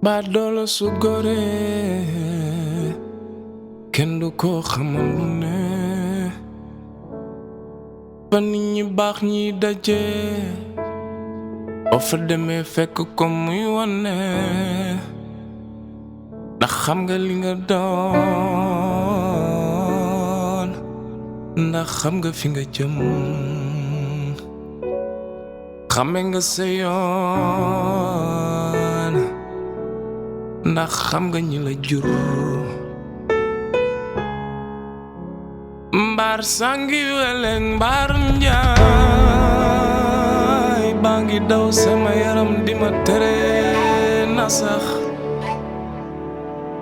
Badolo su gore kenn du ko xamal lu ne ba nit ñi baax ñi daje boo fa demee fekk ko muy wane ndax xam nga li nga doon ndax xam nga fi nga jëm xame nga sa yoon ndax xam nga ñi la jur mbaar sangi weleng mbaar njaay baa ngi daw sama yaram di ma tere na sax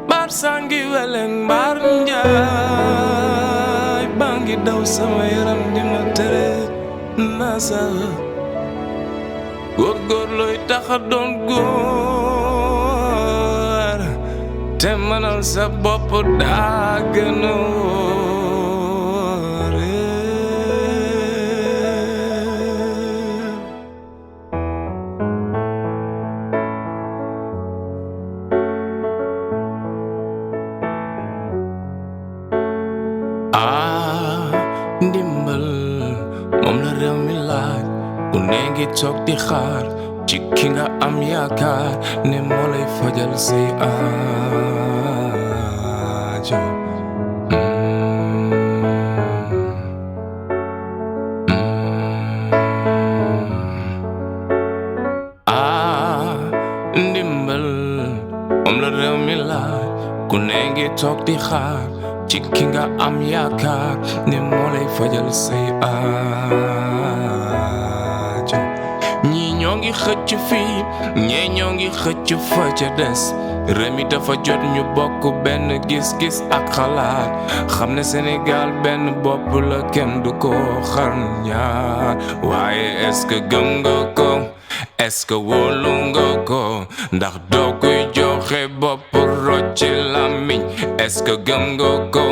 mbaar sangi weleng mbaar njaay baa ngi daw sama yaram di ma tere na sax góor looy taxa doon góor te mënal sa bopp daa gën a wóor ndimbal moom la réew mi laaj ku ne ngi toog di xaar ci ki nga am yaakaar ne moo lay fajal say aajo ndimbal moom la réew mi laaj ku ne ngi toog di xaar ci ki nga am yaakaar ne moo lay fajal say aajo ñii ñoo ngi xëcc fii ñee ñoo ngi xëcc fa ca des réew mi dafa jot ñu bokk benn gis-gis ak xalaat xam ne Sénégal benn bopp la kenn du ko xar ñaar waaye est-ce que gëm nga ko est-ce que wóolu nga ko ndax doo koy joxe bopp rocci làmmiñ est-ce que gëm nga ko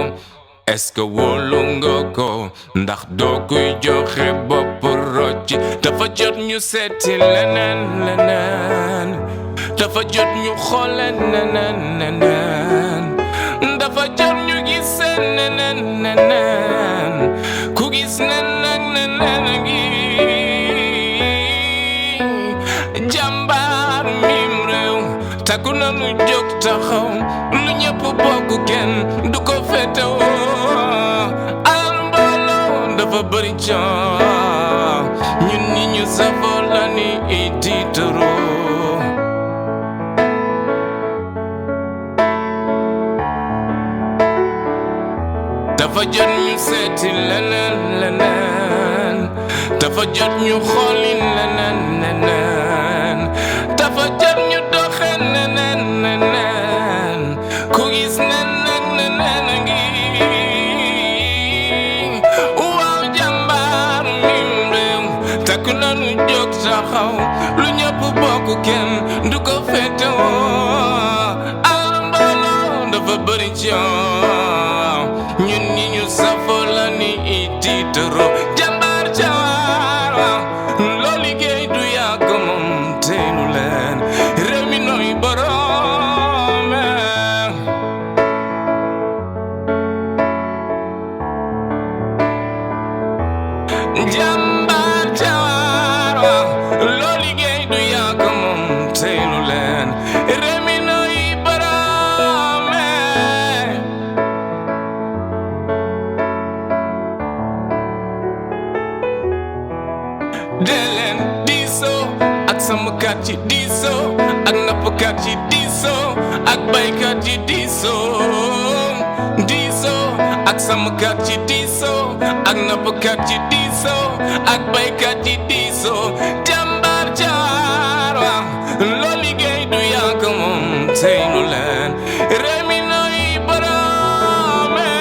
est-ce que wóolu nga ko ndax doo koy joxe bopp rocci dafa jot ñu seeti leneen dafa jot ñu xoole neneen dafa jot ñu gis neneen ku gis neneen ngi jàmbaar mim réew takku na nu jóg taxaw lu ñëpp bokk kenn du ko féetewoo alal mbooloo dafa bëri coow ñun ñi ñu safoo la ni tiitaroo dafa jot ñu seeti leneen dafa jot ñu xooli leneen dafa jot ñu doxe neneen ku gis neneen ngi waaw jàmbaar mim réew takku na nu jóg taxaw lu ñëpp bokk kenn du ko féetewoo alal mbooloo dafa bëri coow ñun ñi ñu safoo la ni tiitaroo jàmbaar jawaar loo liggéey du yàgg moom teelu leen réew mi nooy boroome jàmbaar jawaar loo liggéey du yàgg moom teelu leen réew mi nooy boroome deleen diisoo ak sàmmkat yi diisoo ak nappkat yi diisoo ak baykat yi diisoo ak sàmmkat yi diisoo ak nappkat yi diisoo ak baykat yi diisoo jàmbaar jaar waaw loo liggéey du yàgg moom tey nu leen réew mi nooy boroome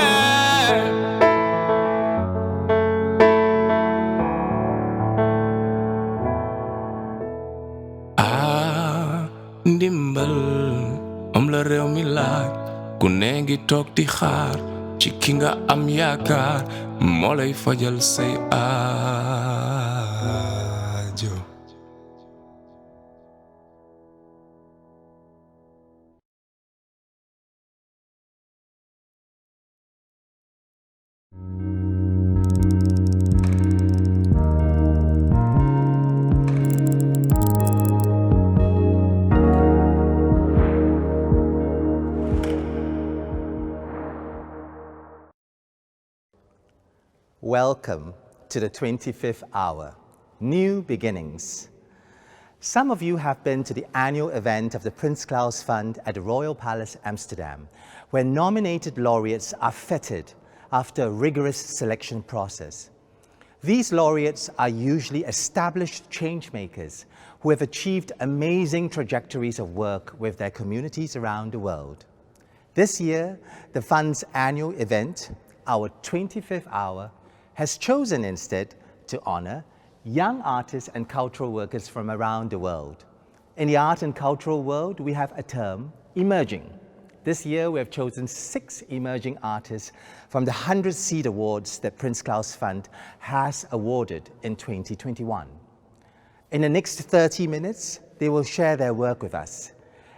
ndimbal moom la réew mi laaj ku ne ngi toog di xaar ci ki nga am yaakaar moo lay fajal say aajo welcome to the 25th hour, New Beginnings. Some of you have been to the annual event of the Prince Claus Fund at the Royal Palace, Amsterdam, where nominated laureates are feted after a rigorous selection process. These laureates are usually established changemakers who have achieved amazing trajectories of work with their communities around the world. This year, the Fund's annual event, our 25th hour, has chosen instead to honor young artists and cultural workers from around the world. In the art and cultural world, we have a term, emerging. This year, we have chosen 6 emerging artists from the 100 Seed Awards that Prince Claus Fund has awarded in 2021. In the next 30 minutes, they will share their work with us.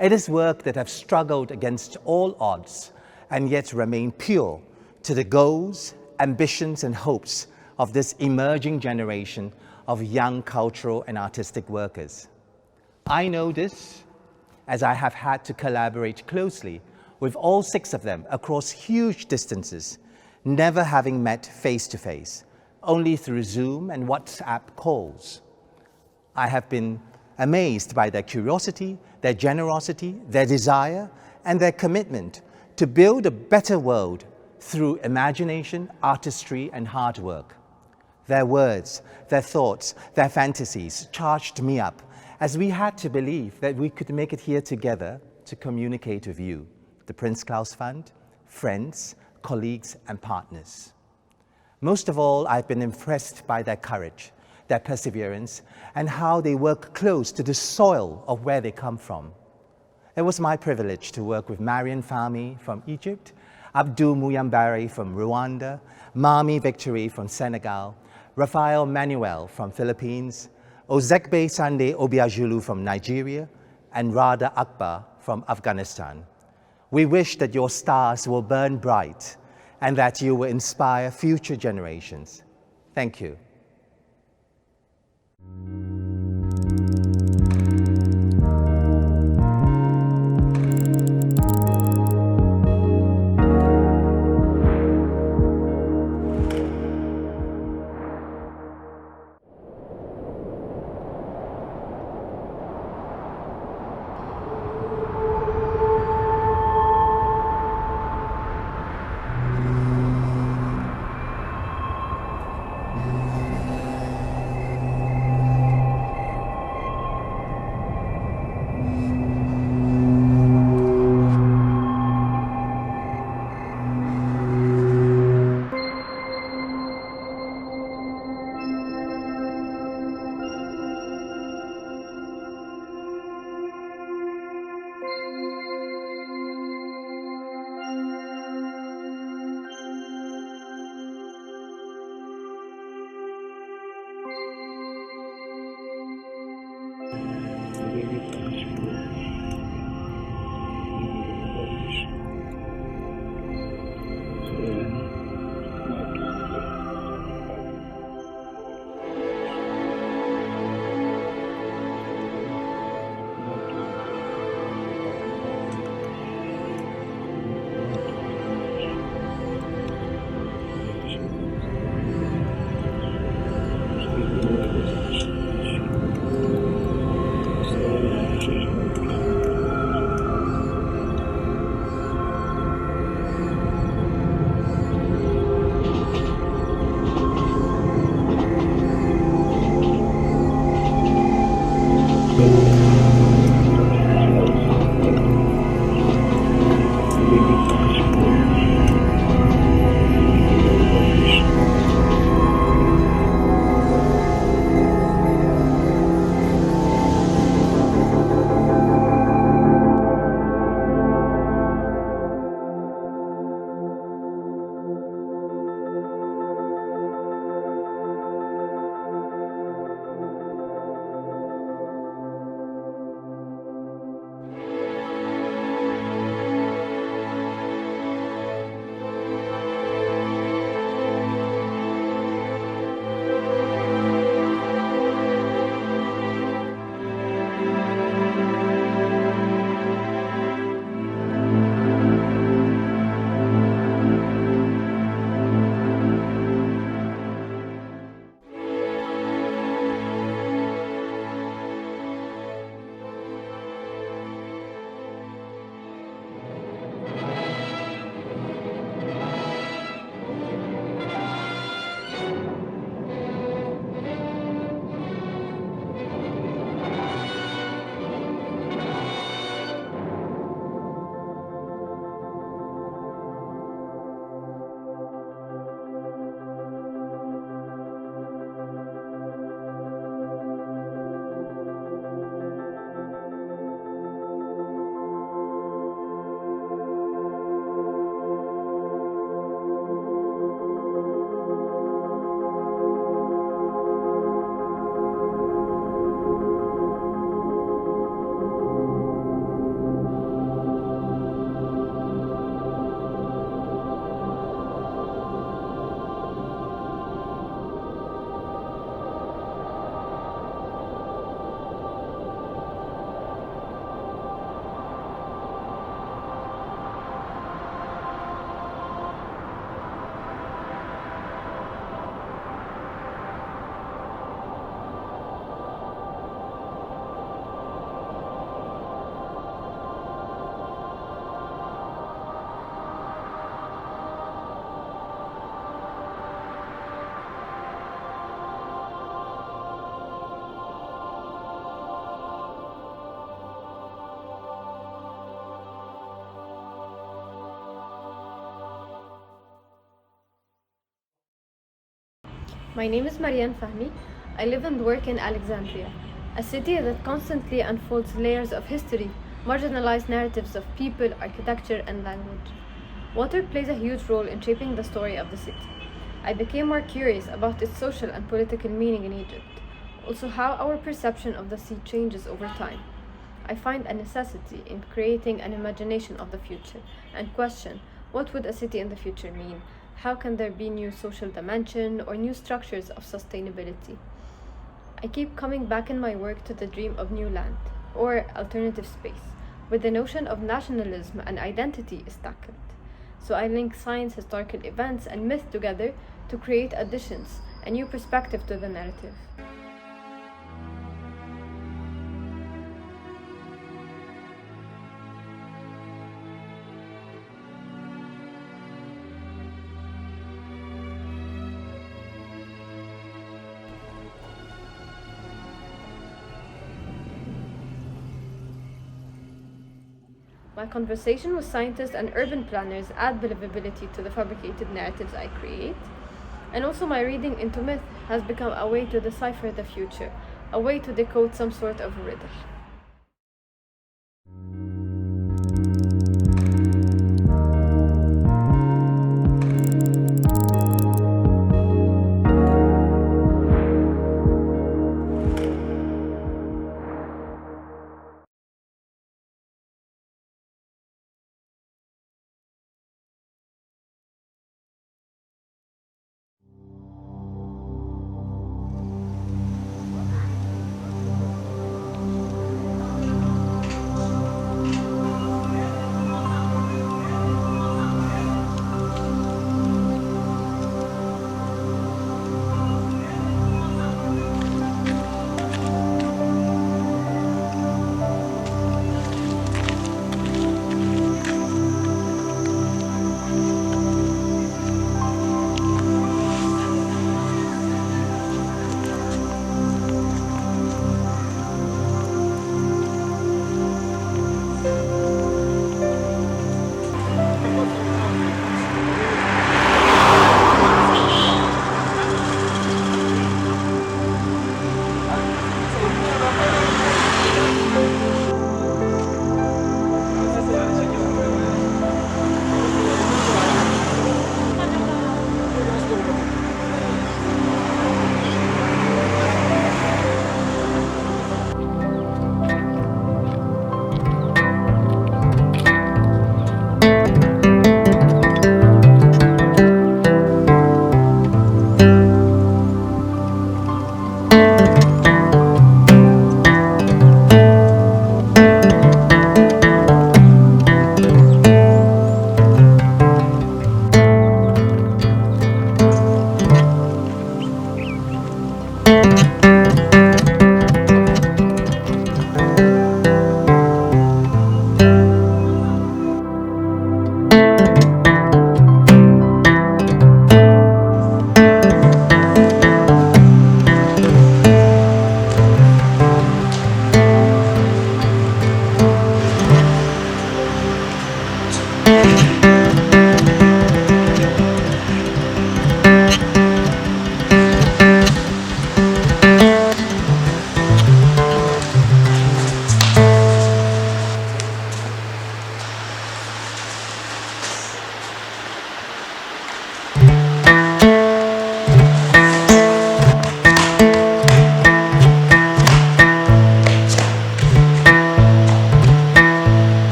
It is work that have struggled against all odds and yet remain pure to the goals, ambitions, and hopes of this emerging generation of young cultural and artistic workers. I know this as I have had to collaborate closely with all 6 of them across huge distances, never having met face to face, only through Zoom and WhatsApp calls. I have been amazed by their curiosity, their generosity, their desire, and their commitment to build a better world through imagination, artistry, and hard work. Their words, their thoughts, their fantasies charged me up as we had to believe that we could make it here together to communicate with you, the Prince Claus Fund, friends, colleagues, and partners. Most of all, I've been impressed by their courage, their perseverance, and how they work close to the soil of where they come from. It was my privilege to work with Marianne Fahmy from Egypt, Abdoul Mujyambere from Rwanda, Mamy Victory from Senegal, Rafael Manuel from Philippines, Ozegbe Obiajulu from Nigeria, and Rada Akbar from Afghanistan. We wish that your stars will burn bright and that you will inspire future generations. Thank you. My name is Marianne Fahmy. I live and work in Alexandria, a city that constantly unfolds layers of history, marginalized narratives of people, architecture, and language. Water plays a huge role in shaping the story of the city. I became more curious about its social and political meaning in Egypt, also how our perception of the sea changes over time. I find a necessity in creating an imagination of the future and question what would a city in the future mean? How can there be new social dimension or new structures of sustainability? I keep coming back in my work to the dream of new land or alternative space, where the notion of nationalism and identity is tackled. So I link science, historical events, and myth together to create additions, a new perspective to the narrative. My conversation with scientists and urban planners add believability to the fabricated narratives I create. And also my reading into myth has become a way to decipher the future, a way to decode some sort of riddle.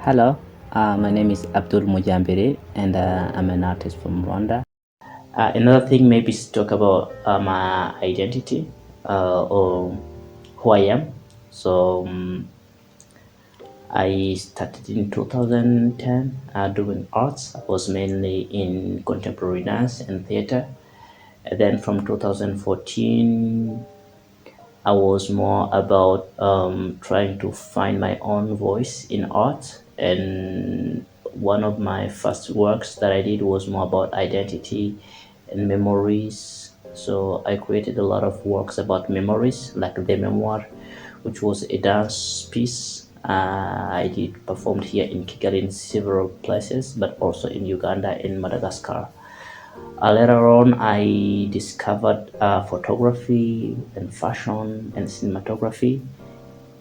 Hello, my name is Abdoul Mujyambere, and I'm an artist from Rwanda. Another thing maybe is to talk about my identity or who I am. So I started in 2010 doing arts. I was mainly in contemporary dance and theater. And then from 2014, I was more about trying to find my own voice in art. And one of my first works that I did was more about identity and memories. So I created a lot of works about memories, like the memoir, which was a dance piece. I did performed here in Kigali in several places, but also in Uganda and Madagascar. Later on, I discovered photography and fashion and cinematography.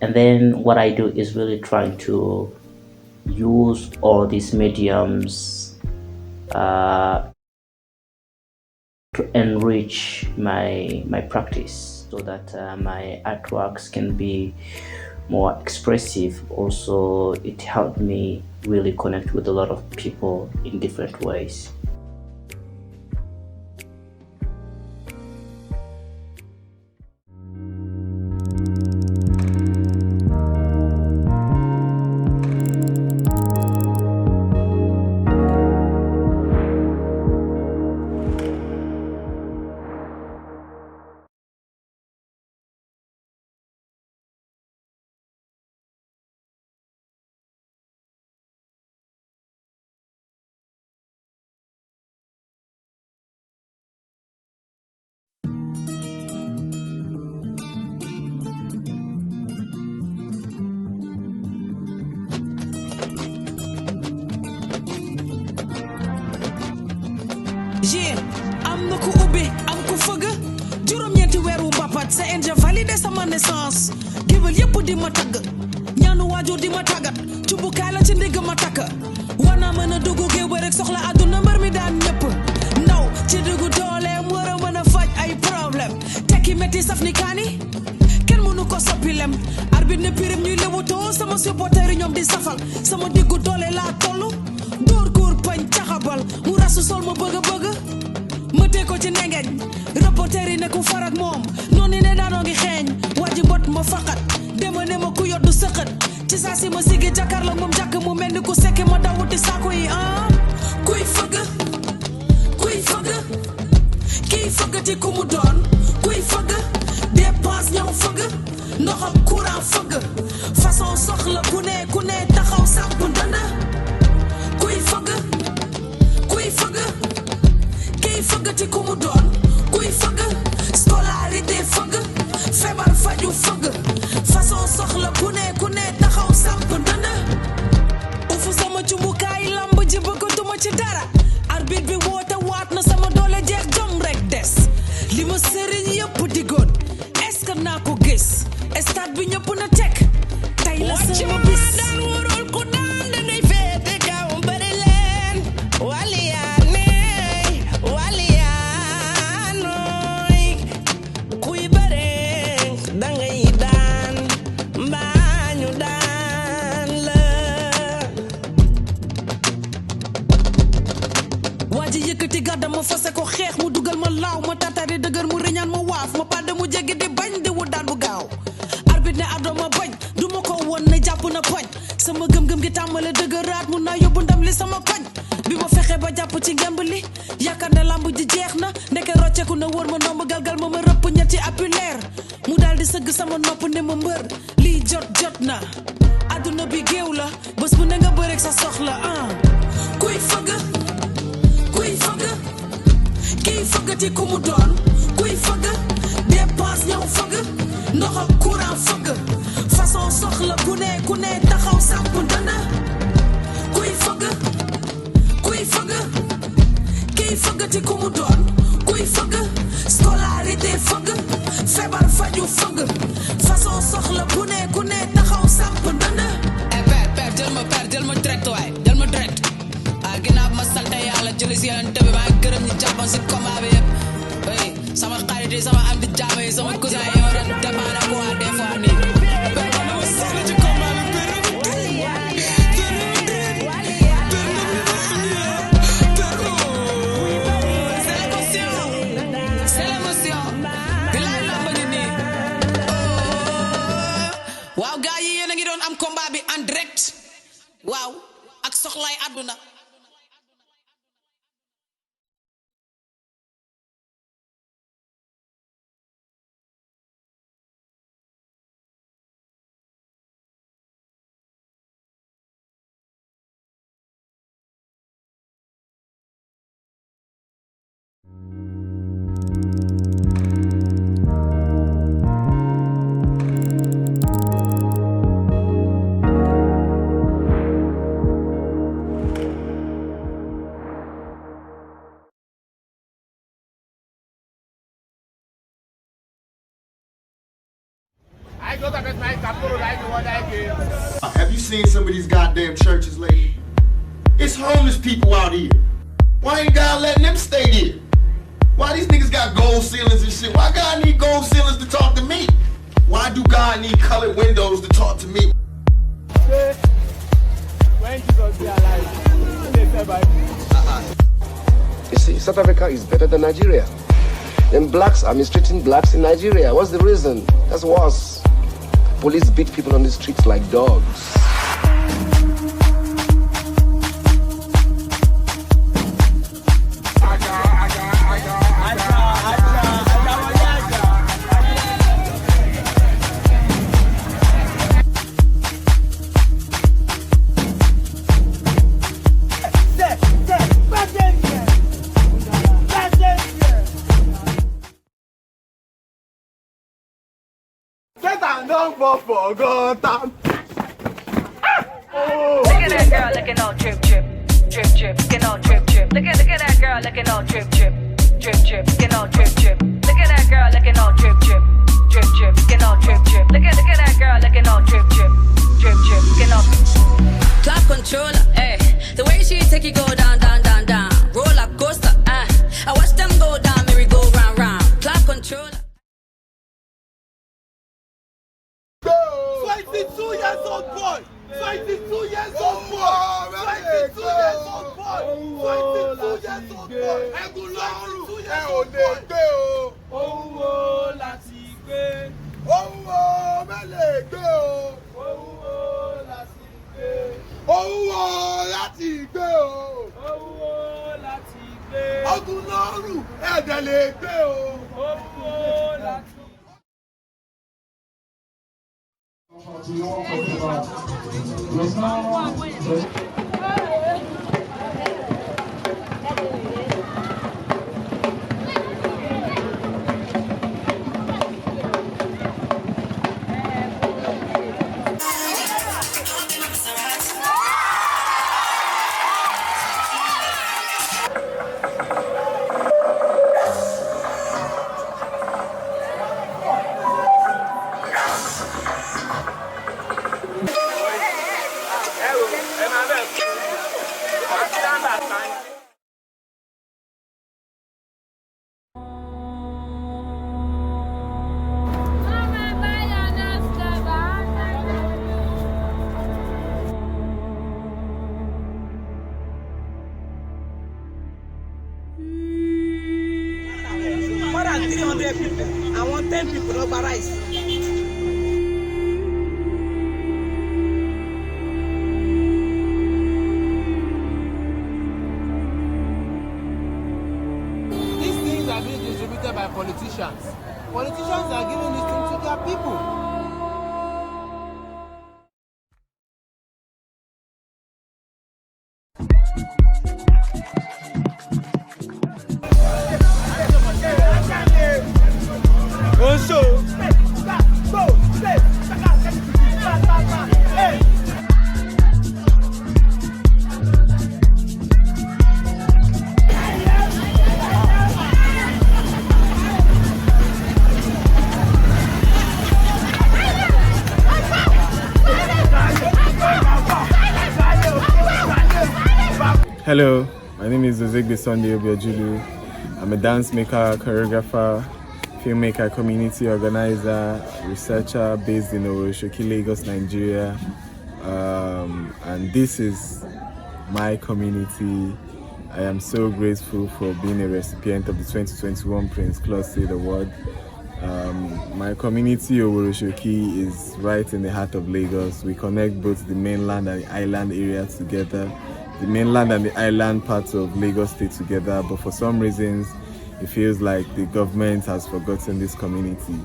And then what I do is really trying to use all these mediums to enrich my practice so that my artworks can be more expressive. Also, it helped me really connect with a lot of people in different ways. Yeah, am na ku ubbi am ku fëgg juróom-ñeenti weeru mbapat sa NG validé sama naissance géwél yépp di ma tagg ñaanu waajur di ma tàggat cumbukaay la ci ndigg ma takk war naa mën a dugg géew ba rek soxla àdduna mbër mi daan ñëpp ndaw ci diggu dooleem war a mën a faj ay problème tekki metti saf ni kaani kenn mënu ko soppi lem arbitre ne pirim ñuy lewutoo sama supporter yi ñoom di safal sama diggu doole laa tollu dóor góor pañ caxabal mu rasu sol ma bëgg ma teg ko ci nengeñ reporter yi ne ku farak moom noonu ne daanoo ngi xeeñ waji mbot ma faqat dema ne ma ku yoddu sëqat ci saa si ma sigi jàkkaarloo moom jàkk mu mel ni ku sekke ma dawuti saako yi kuy fëgg kii fëggati ku mu doon kuy fëgg dépense ñëw fëgg ndoxam courant fëgg façon soxla ku ne taxaw sàpp dana kuy fëgg kii fëggati ku mu doon kuy fëgg scolarité fëgg feebar faju fëgg façon soxla ku ne taxaw sàpp dana ufu sama cumbukaay lamb ji bëggatuma ci dara arbitre bi woote waat na sama doole jeex jom rek des li ma sëriñ yëpp digoon est-ce que naa ko gis stade bi ñëpp na teg tey la sama bis ma fase ko xeex mu dugal ma laaw ma tatari dëgër mu riñaan ma waaf ma padde mu jéggi di bañ di wut daan bu gaaw arbitre ne ardo ma bañ du ma ko woon ne jàpp na poñ sama gëm-gëm gi tàmmale dëgëraat mun naa yóbbu ndam li sama koñ bi ma fexe ba jàpp ci ngemb li yaakaar ne lamb ji jeex na ndeke rocceeku na wër ma ndomb galgal ma rëpp ñetti apulaire mu daal di sëgg sama nopp ne ma mbër lii jot na àdduna bi géew la bés bu ne nga bëreeg sa soxla kuy fëgg kii fëggati ku mu doon kuy fëgg dépense ñëw fëgg ndoxam courant fëgg façon soxla ku ne taxaw sàpp dana kuy fëgg kii fëggati ku mu doon kuy fëgg scolarité fëgg feebar faju fëgg façon soxla ku ne taxaw sàpp dana père jël ma direct waay jël ma direct ginnaaw ma sant yàlla jëli si yéen tëbi maa ngi gërëm ñi jàppoon si combat bi yëpp sama xarit yi sama am di jàmm yi sama cousin yi war a dépendre ak waa des fois nii ma sonn ci combat bi waaw ak soxlaay àdduna. Have you seen some of these goddamn churches lately? It's homeless people out here. Why ain't God letting them stay there? Why these niggas got gold ceilings and shit? Why God need gold ceilings to talk to me? Why do God need colored windows to talk to me? When Jesus be alive, they say by You see, South Africa is better than Nigeria. Then blacks are mistreating blacks in Nigeria. What's the reason? That's worse. Police beat people on the streets like dogs. don't forgotten. Oh. Look at that girl looking all drip, drip, drip, drip, looking all drip, drip. Look at that girl looking all drip, drip, drip, drip, looking all drip, drip. Look at that girl looking all drip, drip, drip, drip, looking all drip, drip. Look at that girl looking all drip, drip, drip, drip, looking all. Club controller, eh? The way she take it go down, down, down, down. Roller coaster, eh? I watch them go down, merry go round, round. Club controller. 22 years old boy. 22 years old boy. 22 years old boy. 22 years old boy. Ẹ̀gúnlọ́rùn ẹ ò lè gbé o. Owó láti gbé. Owó mẹ́lẹ̀ gbé o. Owó láti gbé. Owó láti gbé o. Owó láti gbé. Ẹ̀gúnlọ́rùn ẹ̀dẹ̀ lè gbé o. Owó láti. More than 300 people. I want 10 people over rice. These things are being distributed by politicians. Politicians are giving these things to their people. Hello, my name is Ozegbe Obiajulu. I'm a dance maker, choreographer, filmmaker, community organizer, researcher based in Oroshoki, Lagos, Nigeria. And this is my community. I am so grateful for being a recipient of the 2021 Prince Claus Seed Award. My community, Oworoshoki, is right in the heart of Lagos. We connect both the mainland and the island area together. The mainland and the island parts of Lagos stay together, but for some reasons, it feels like the government has forgotten this community.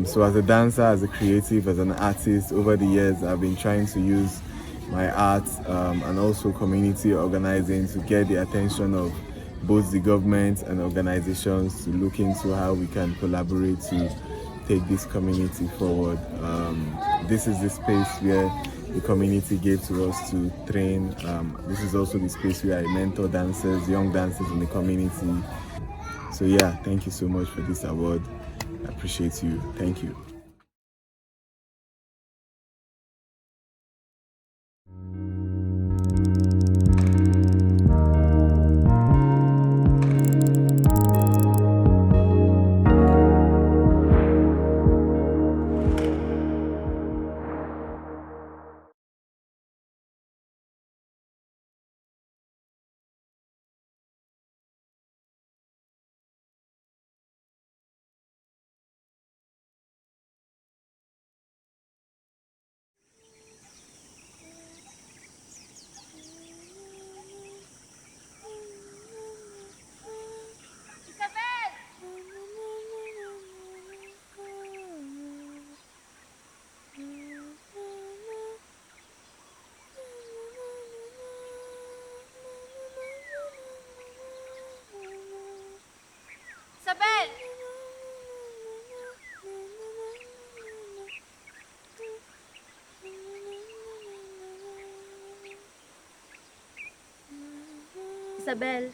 So as a dancer, as a creative, as an artist, over the years, I've been trying to use my art and also community organizing to get the attention of both the government and organizations to look into how we can collaborate to take this community forward. This is the space where the community gave to us to train. This is also the space where I mentor dancers, young dancers in the community. So yeah, thank you so much for this award. I appreciate you. Thank you. Isabel.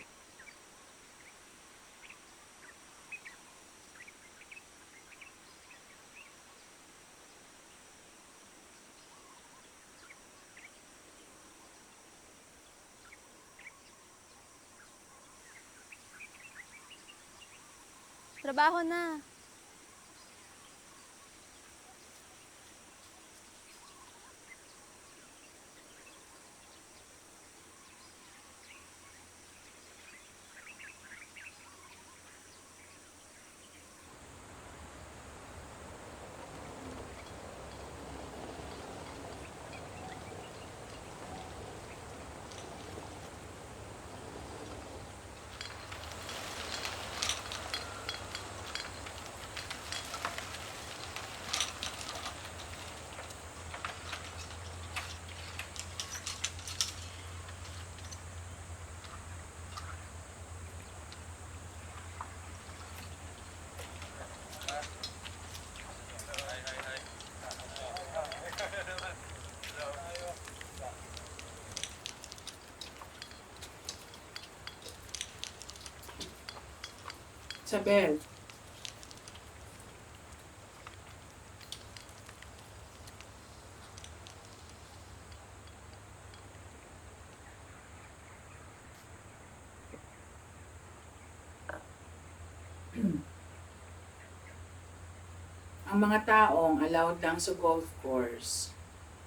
Trabaho na. Isabel. Ang mga taong allowed lang sa golf course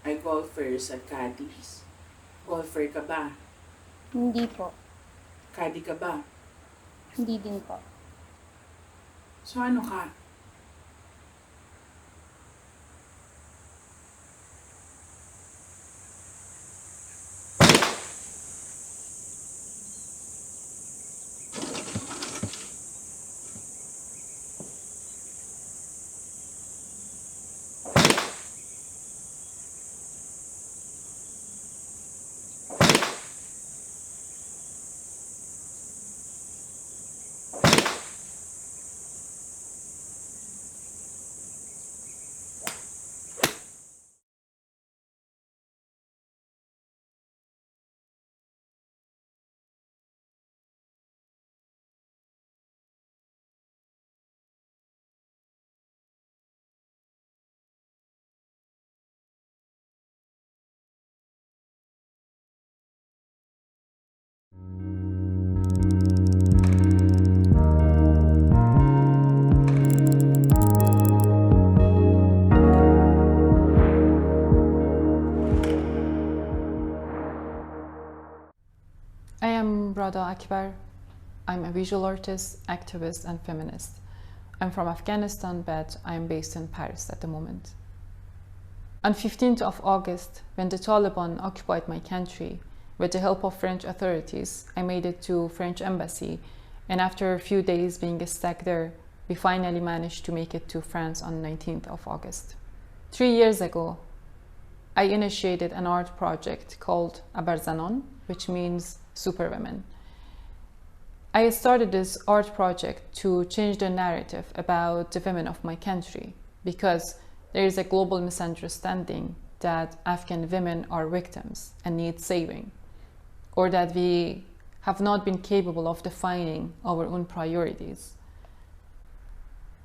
ay golfers at caddies. Golfer ka ba? Hindi po. Caddy ka ba? Hindi din po. So ano ka? I am Rada Akbar. I'm a visual artist, activist, and feminist. I'm from Afghanistan, but I'm based in Paris at the moment. On 15th of August, when the Taliban occupied my country, with the help of French authorities, I made it to French embassy, and after a few days being stuck there, we finally managed to make it to France on 19th of August. 3 years ago, I initiated an art project called Abarzanon, which means superwomen. I started this art project to change the narrative about the women of my country, because there is a global misunderstanding that Afghan women are victims and need saving, or that we have not been capable of defining our own priorities.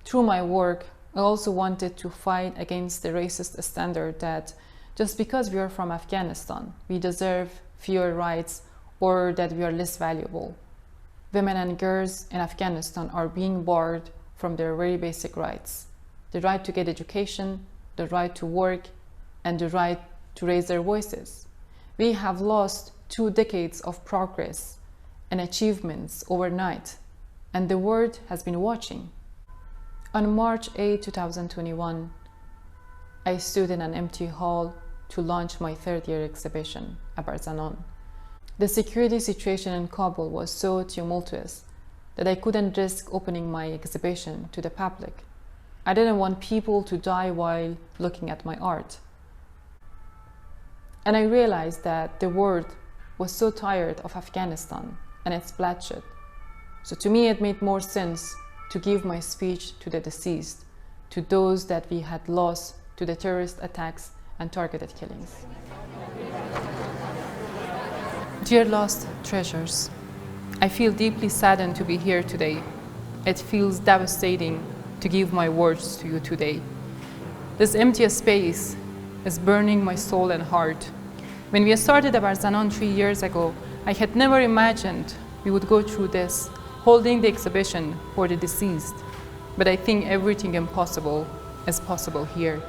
Through my work, I also wanted to fight against the racist standard that just because we are from Afghanistan, we deserve fewer rights or that we are less valuable. Women and girls in Afghanistan are being barred from their very basic rights: the right to get education, the right to work, and the right to raise their voices. We have lost 2 decades of progress and achievements overnight, and the world has been watching. On March 8, 2021, I stood in an empty hall to launch my 3rd-year exhibition, Abarzanon. The security situation in Kabul was so tumultuous that I couldn't risk opening my exhibition to the public. I didn't want people to die while looking at my art. And I realized that the world was so tired of Afghanistan and its bloodshed. So to me, it made more sense to give my speech to the deceased, to those that we had lost to the terrorist attacks and targeted killings. Dear lost treasures, I feel deeply saddened to be here today. It feels devastating to give my words to you today. This empty space is burning my soul and heart. When we started Abarzanon 3 years ago, I had never imagined we would go through this, holding the exhibition for the deceased. But I think everything impossible is possible here,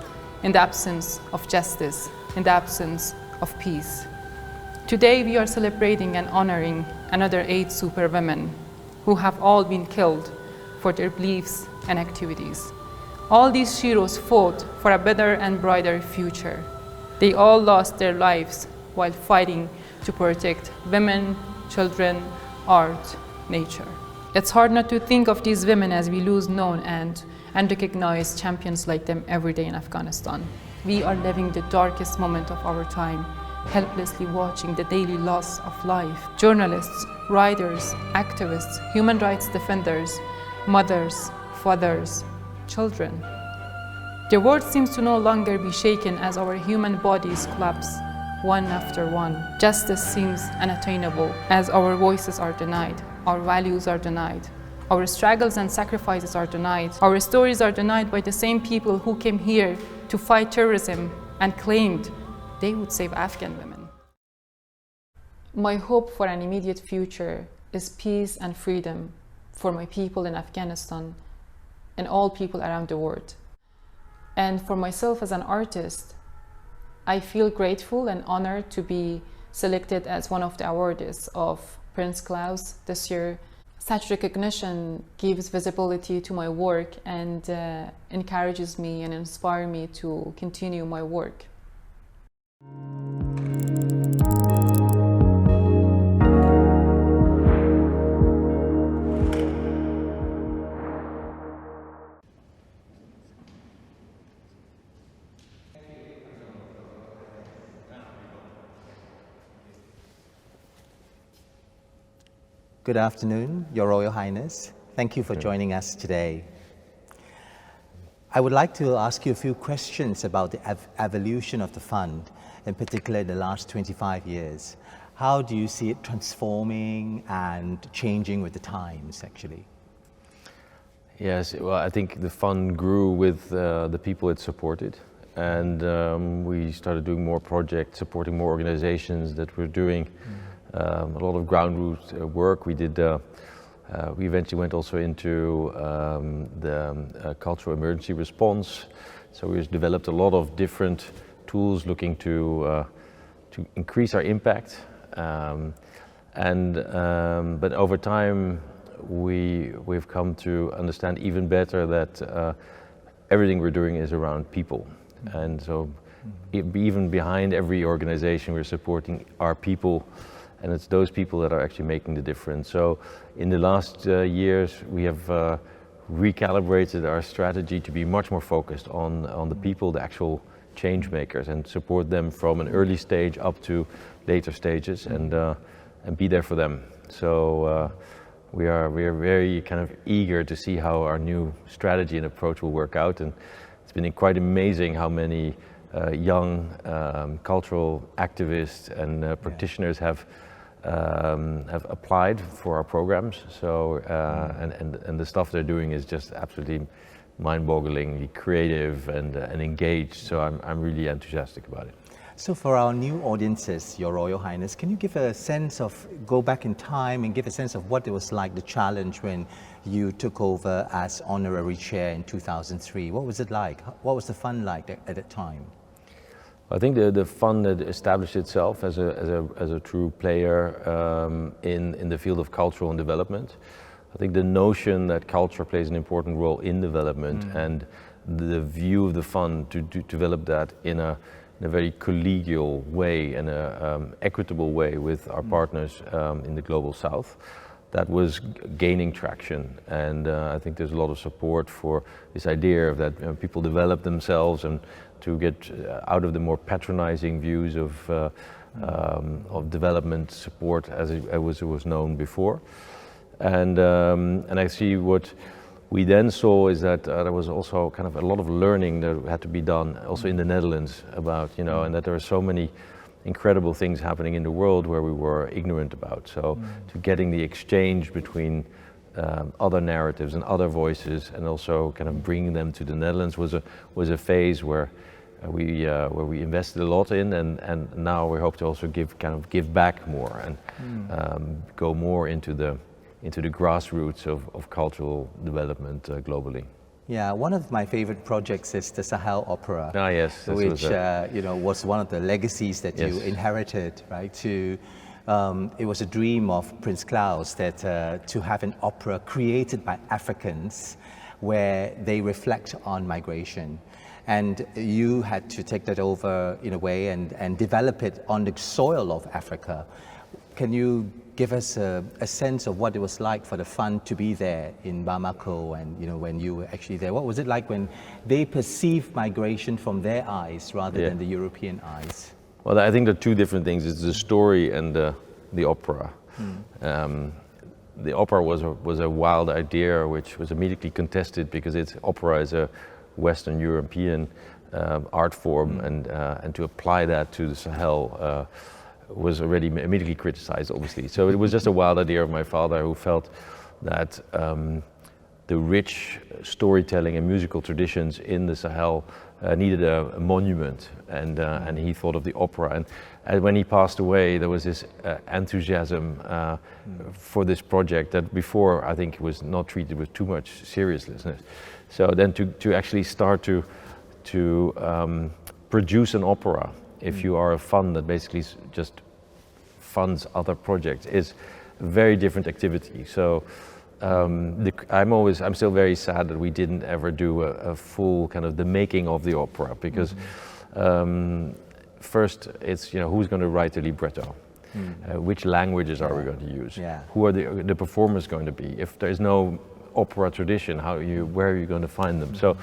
in the absence of justice, in the absence of peace. Today we are celebrating and honoring another 8 superwomen who have all been killed for their beliefs and activities. All these heroes fought for a better and brighter future. They all lost their lives while fighting to protect women, children, art, nature. It's hard not to think of these women as we lose known and recognized champions like them every day in Afghanistan. We are living the darkest moment of our time, helplessly watching the daily loss of life. Journalists, writers, activists, human rights defenders, mothers, fathers, children. The world seems to no longer be shaken as our human bodies collapse one after one. Justice seems unattainable as our voices are denied, our values are denied, our struggles and sacrifices are denied, our stories are denied by the same people who came here to fight terrorism and claimed they would save Afghan women. My hope for an immediate future is peace and freedom for my people in Afghanistan and all people around the world. And for myself as an artist, I feel grateful and honored to be selected as one of the awardees of Prince Claus this year. Such recognition gives visibility to my work and encourages me and inspires me to continue my work. Good afternoon, Your Royal Highness. Thank you for joining us today. I would like to ask you a few questions about the evolution of the fund, in particular in the last 25 years. How do you see it transforming and changing with the times, actually? Yes, well, I think the fund grew with the people it supported. And we started doing more projects, supporting more organizations that were doing a lot of ground root work. We did. We eventually went also into the cultural emergency response. So we developed a lot of different tools looking to increase our impact. But over time, we've come to understand even better that everything we're doing is around people. And so even behind every organization we're supporting are people, and it's those people that are actually making the difference. So in the last years we have recalibrated our strategy to be much more focused on the people, the actual change makers, and support them from an early stage up to later stages, and be there for them. So we are very kind of eager to see how our new strategy and approach will work out, and it's been quite amazing how many young cultural activists and practitioners have applied for our programs. So and the stuff they're doing is just absolutely mind-bogglingly creative and engaged. So I'm really enthusiastic about it. So for our new audiences, Your Royal Highness, can you give a sense of, go back in time and give a sense of what it was like, the challenge when you took over as Honorary Chair in 2003? What was it like? What was the fund like at that time? I think the fund had established itself as a true player in the field of cultural and development. I think the notion that culture plays an important role in development and the view of the fund to develop that in a very collegial way and an equitable way with our partners in the Global South, that was gaining traction. And I think there's a lot of support for this idea of that people develop themselves and to get out of the more patronizing views of development support as it was known before. And I see what we then saw is that there was also kind of a lot of learning that had to be done also in the Netherlands about, and that there are so many incredible things happening in the world where we were ignorant about. So to getting the exchange between other narratives and other voices, and also kind of bringing them to the Netherlands was a phase where we invested a lot in, and now we hope to also give back more and go more into the grassroots of cultural development globally. Yeah, one of my favorite projects is the Sahel Opera. Ah, yes, which was one of the legacies that you inherited, right? It was a dream of Prince Claus that to have an opera created by Africans where they reflect on migration. And you had to take that over in a way and develop it on the soil of Africa. Can you give us a sense of what it was like for the fund to be there in Bamako, and when you were actually there? What was it like when they perceived migration from their eyes rather than the European eyes? Well, I think there are two different things. It's the story and the opera. The opera was a wild idea which was immediately contested because opera is a Western European art form, and to apply that to the Sahel was already immediately criticized, obviously. So it was just a wild idea of my father, who felt that the rich storytelling and musical traditions in the Sahel needed a monument, and he thought of the opera. And when he passed away, there was this enthusiasm for this project that before I think was not treated with too much seriousness. So then to actually start to produce an opera, if you are a fund that basically just funds other projects, is a very different activity. So I'm still very sad that we didn't ever do a full kind of the making of the opera, because first it's who's going to write the libretto, which languages are we going to use, who are the performers going to be? If there's no opera tradition, where are you going to find them? So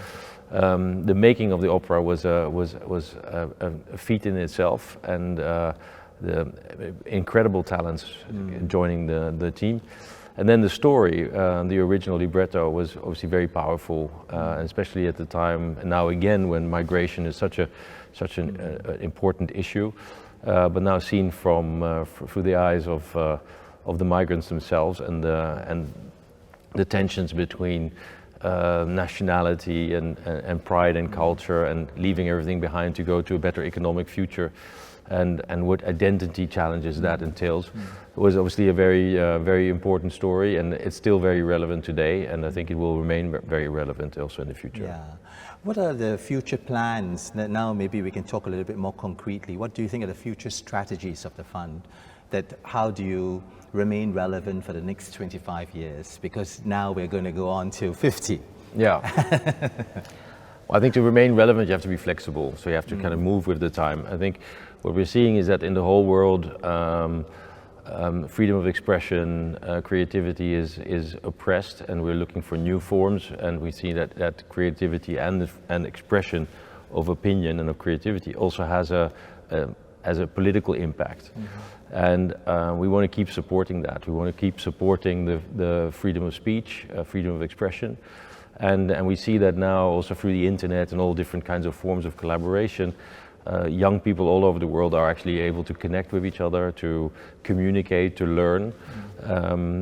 the making of the opera was a feat in itself, and the incredible talents joining the team. And then the story, the original libretto, was obviously very powerful, especially at the time, and now again when migration is such an important issue, but now seen through the eyes of the migrants themselves, and the tensions between nationality and pride and culture, and leaving everything behind to go to a better economic future, and what identity challenges that entails. It was obviously a very important story, and it's still very relevant today, and I think it will remain very relevant also in the future. Yeah. What are the future plans? Now maybe we can talk a little bit more concretely. What do you think are the future strategies of the fund that how do you remain relevant for the next 25 years? Because now we're going to go on to 50. Yeah. Well, I think to remain relevant, you have to be flexible. So you have to kind of move with the time. I think what we're seeing is that in the whole world, freedom of expression, creativity is oppressed, and we're looking for new forms. And we see that creativity and expression of opinion and of creativity also has a political impact. And we want to keep supporting that. We want to keep supporting the freedom of speech, freedom of expression. And we see that now also through the internet and all different kinds of forms of collaboration, young people all over the world are actually able to connect with each other, to communicate, to learn.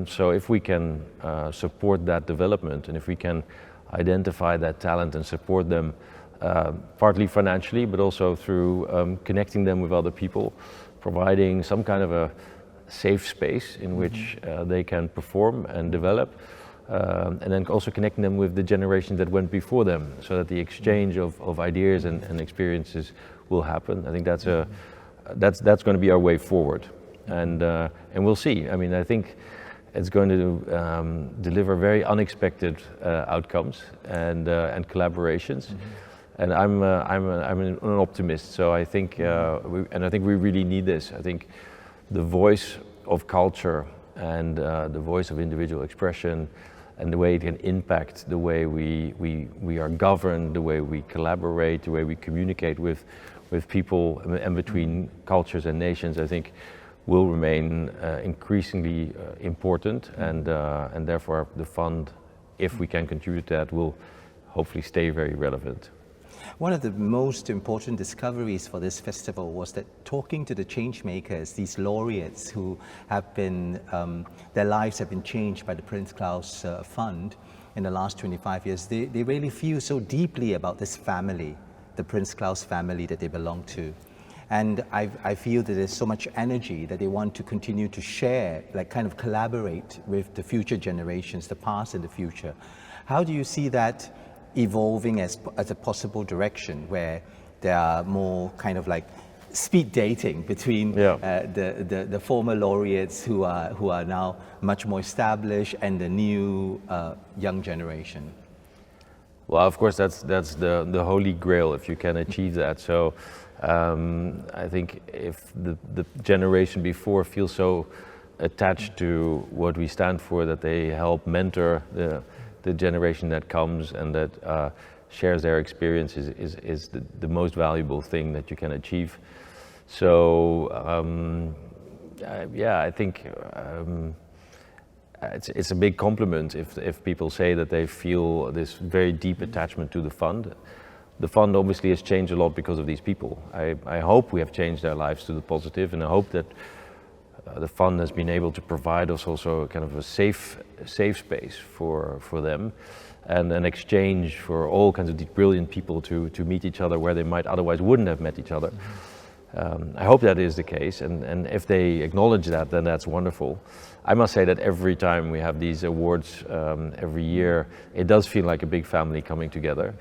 So if we can support that development, and if we can identify that talent and support them, partly financially, but also through connecting them with other people, providing some kind of a safe space in which they can perform and develop, and then also connecting them with the generation that went before them, so that the exchange of ideas and experiences will happen. I think that's going to be our way forward, and we'll see. I mean, I think it's going to deliver very unexpected outcomes and collaborations. And I'm an optimist, so I think we really need this. I think the voice of culture and the voice of individual expression and the way it can impact the way we are governed, the way we collaborate, the way we communicate with people and between cultures and nations, I think will remain increasingly important, and therefore the fund, if we can contribute to that, will hopefully stay very relevant. One of the most important discoveries for this festival was that talking to the change makers, these laureates who have been, their lives have been changed by the Prince Claus Fund in the last 25 years, they really feel so deeply about this family, the Prince Claus family that they belong to. And I feel that there's so much energy that they want to continue to share, like kind of collaborate with the future generations, the past and the future. How do you see that evolving as a possible direction where there are more kind of like speed dating between the former laureates who are now much more established and the new young generation? Well, of course, that's the holy grail if you can achieve that. So I think if the generation before feels so attached to what we stand for, that they help mentor the generation that comes and that shares their experiences is the most valuable thing that you can achieve. So yeah, I think it's a big compliment if people say that they feel this very deep attachment to the fund. The fund obviously has changed a lot because of these people. I hope we have changed their lives to the positive, and I hope that the fund has been able to provide us also kind of a safe space for them, and an exchange for all kinds of these brilliant people to meet each other where they might otherwise wouldn't have met each other. I hope that is the case, and if they acknowledge that, then that's wonderful. I must say that every time we have these awards every year, it does feel like a big family coming together.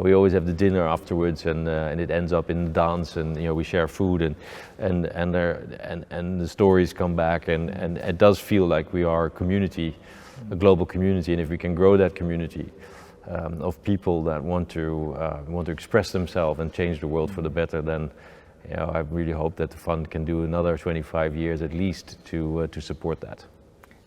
We always have the dinner afterwards, and it ends up in the dance, and we share food, and the stories come back, and it does feel like we are a community, a global community, and if we can grow that community of people that want to express themselves and change the world for the better, then I really hope that the fund can do another 25 years at least to support that.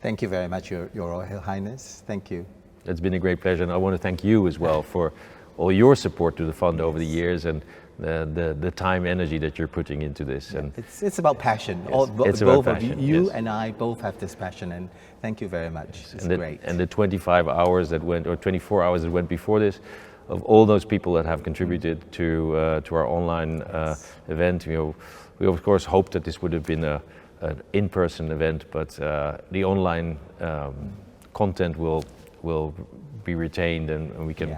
Thank you very much, Your Royal Highness. Thank you. It's been a great pleasure, and I want to thank you as well for all your support to the fund over the years, and the time, energy that you're putting into this. And it's about passion. Yes, both of you and I both have this passion, and thank you very much. It's great. And the 25 hours that went, or 24 hours that went before this, of all those people that have contributed to our online event. We of course hoped that this would have been an in-person event, but the online content will be retained, and we can.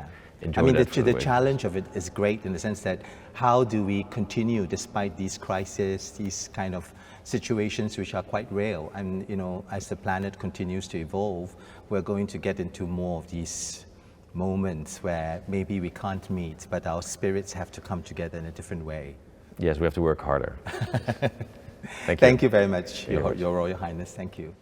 I mean, the challenge of it is great in the sense that how do we continue despite these crises, these kind of situations which are quite real, and as the planet continues to evolve, we're going to get into more of these moments where maybe we can't meet, but our spirits have to come together in a different way. Yes, we have to work harder. Thank you. Thank you very much, Very much. Your Royal Highness. Thank you.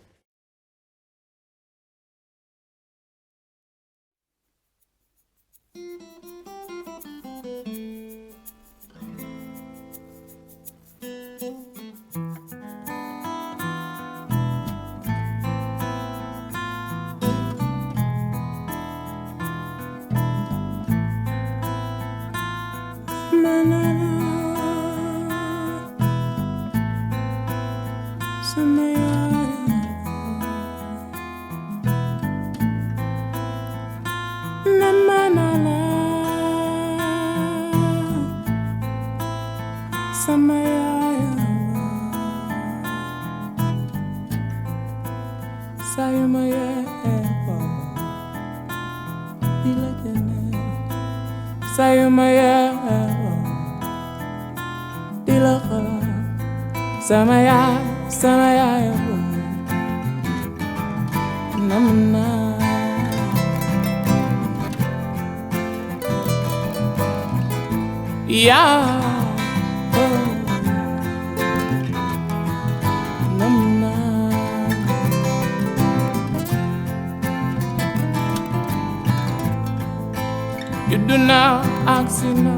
You do not ask no.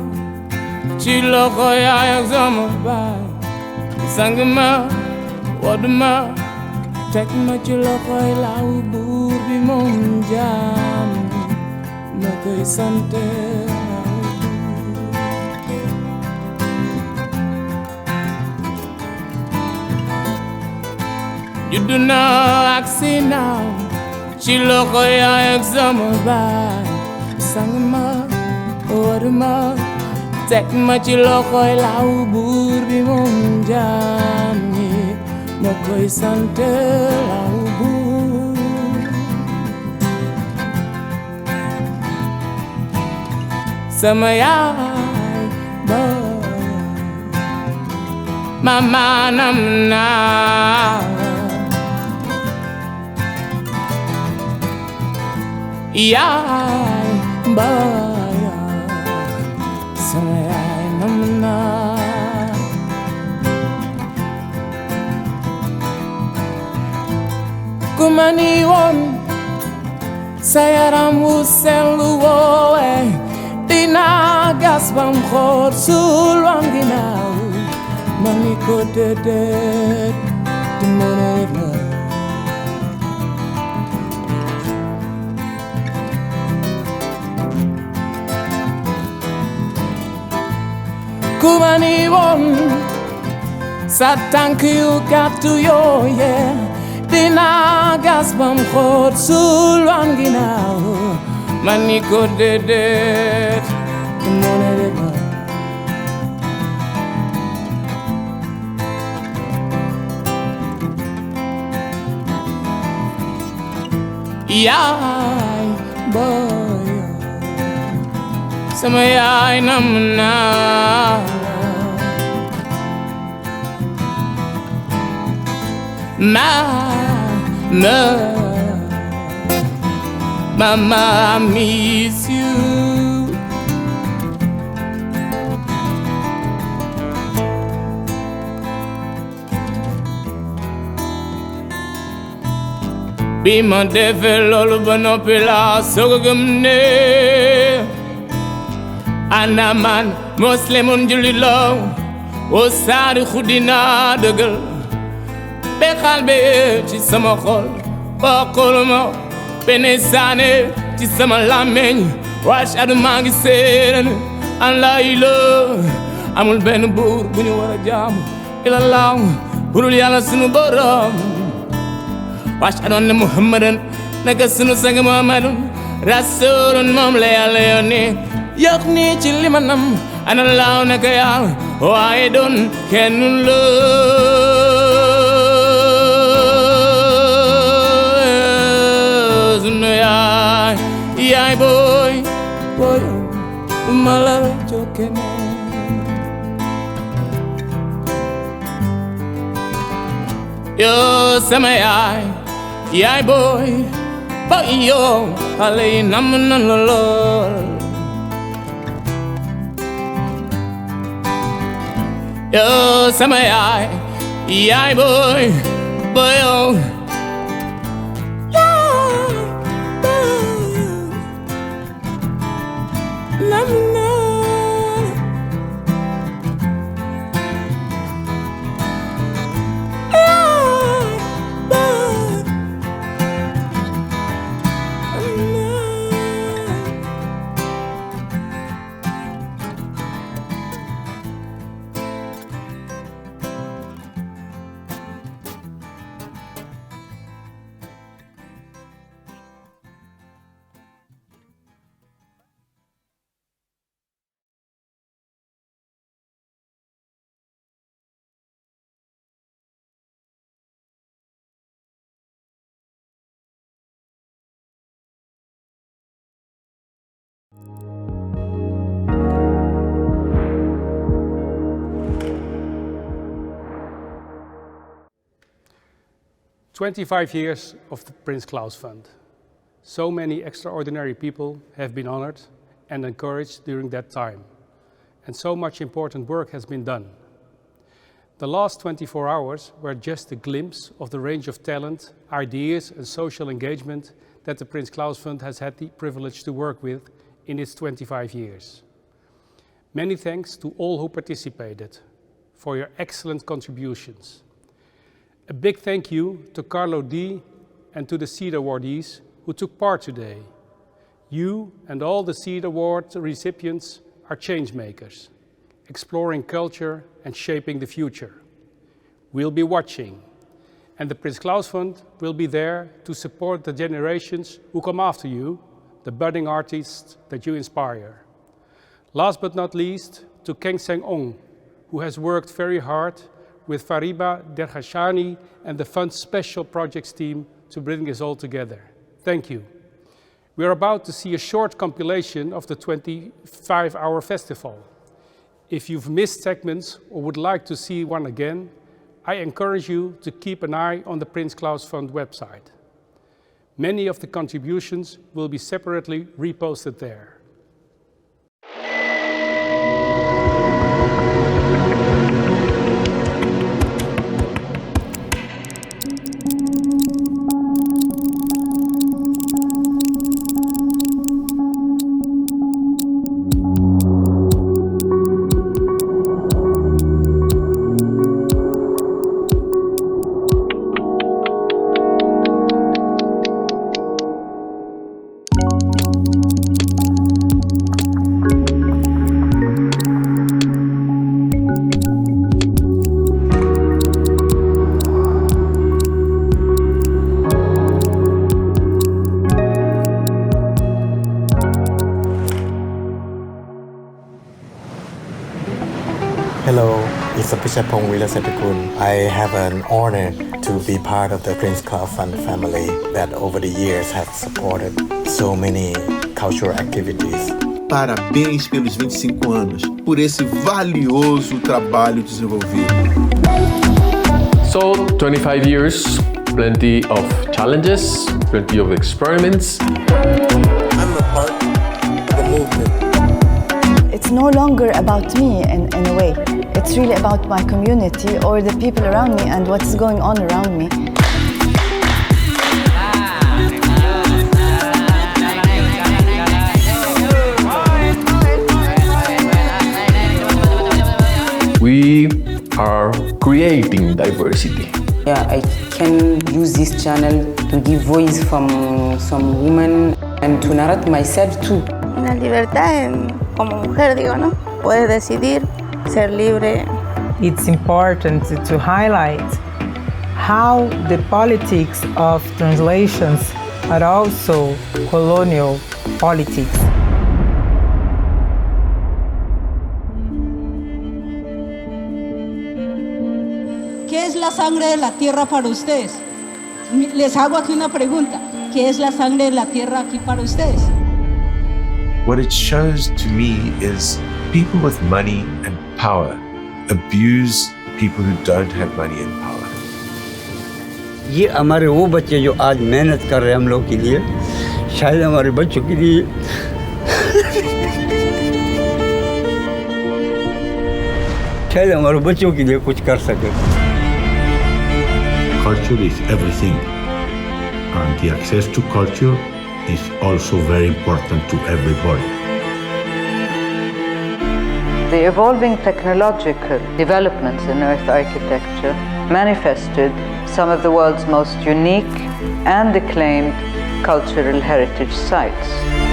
Chilo koya exama ba. Sangma, wadma. Take my chilo koy la uburbi monjam. No koy sante. You do not ask now. Chilo koya exama ba. Sangma, wadma. Take my chilo koy la uburbi monjam. No koy sante la ubur. Samayai ba. Mama namna. Yai ba. Samayai namna. Kumani won sayaram uselu woe dina gasbam khor sulwangina mani ko dedet timona. Kumani won satan you got to yo yeah. Dina gasbam khot sulwan ginaaw mani ko dedet mone de ba yaay boy sama yaay namna Mama, I miss you. Be my devil, all bano pila sogamne. Anaman Muslimun julilo, osari khudina degal. Bekal be ci sama xol bakol ma benesane ci sama lamagne wash adu mangi seen Allah ilo amul ben buur bu ñu wara jaamu ila law burul yàlla sunu borom wash adu ne Muhammadan naka sunu sang Muhammadun rasulun moom la yàlla yónni yokk ni ci limanam ana law naka yàlla waaye doon kenn la Yay boy, boy, malala chokene. Yo samayay, yay boy, boy yo, alay namna lolol. Yo samayay, Yaay boy, boyo. "25 years of the Prince Claus Fund. So many extraordinary people have been honored and encouraged during that time, and so much important work has been done. The last 24 hours were just a glimpse of the range of talent, ideas and social engagement that the Prince Claus Fund has had the privilege to work with in its 25 years. Many thanks to all who participated for your excellent contributions. A big thank you to Carlou D and to the Seed awardees who took part today. You and all the Seed Award recipients are change makers, exploring culture and shaping the future. We'll be watching, and the Prince Claus Fund will be there to support the generations who come after you, the budding artists that you inspire. Last but not least, to Keng, who has worked very hard with Fariba Derghashani and the Fund's special projects team to bring us all together. Thank you. We are about to see a short compilation of the 25-hour festival. If you've missed segments or would like to see one again, I encourage you to keep an eye on the Prince Claus Fund website. Many of the contributions will be separately reposted there. Hello, it's Pichapong Wilasatakun. I have an honor to be part of the Prince Claus Fund family that over the years has supported so many cultural activities. Parabéns pelos 25 anos, por esse valioso trabalho desenvolvido. So, 25 years, plenty of challenges, plenty of experiments. I'm a part of the movement. It's no longer about me in a way. It's really about my community or the people around me and what's going on around me. We are creating diversity. Yeah, I can use this channel to give voice from some women and to narrate myself too. Una libertad como mujer, digo, ¿no? Puedes decidir, ser libre. It's important to highlight how the politics of translations are also colonial politics. ¿Qué es la sangre de la tierra para ustedes? Les hago aquí una pregunta. ¿Qué es la sangre de la tierra aquí para ustedes? What it shows to me is people with money and power abuse people who don't have money and power. ये हमारे वो बच्चे जो आज मेहनत कर रहे हैं हम लोग के लिए, शायद हमारे बच्चों के लिए शायद हमारे बच्चों के लिए कुछ कर सके. culture is everything. And the access to culture is also very important to everybody. The evolving technological developments in earth architecture manifested some of the world's most unique and acclaimed cultural heritage sites.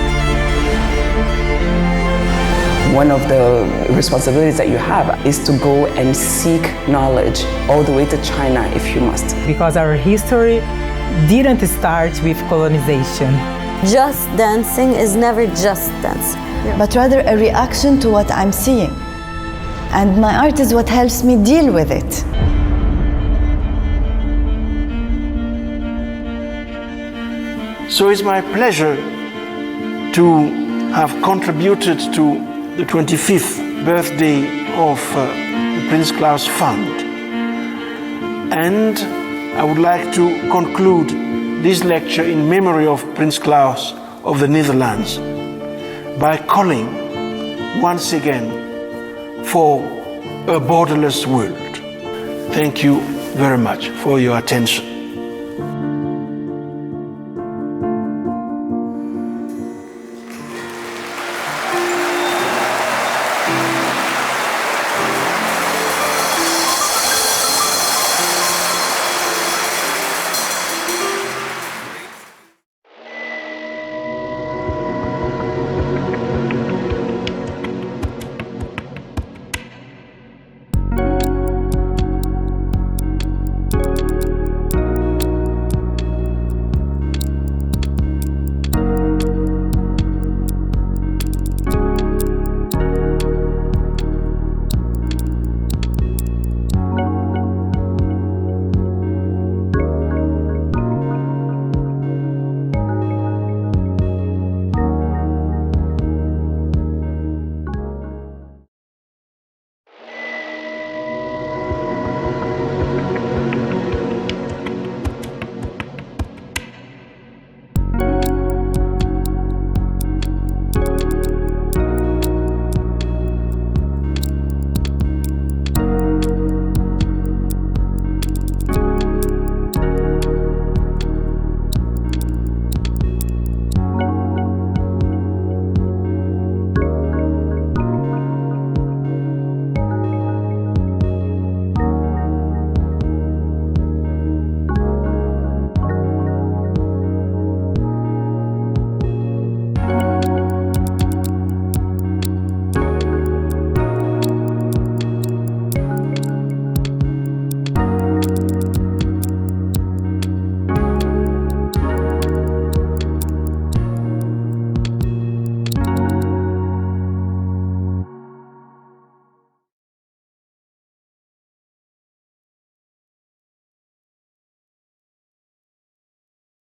One of the responsibilities that you have is to go and seek knowledge all the way to China if you must. Because our history didn't start with colonization. Just dancing is never just dance, but rather a reaction to what I'm seeing. And my art is what helps me deal with it. So it's my pleasure to have contributed to the 25th birthday of the Prince Claus Fund. And I would like to conclude this lecture in memory of Prince Claus of the Netherlands by calling once again for a borderless world. Thank you very much for your attention.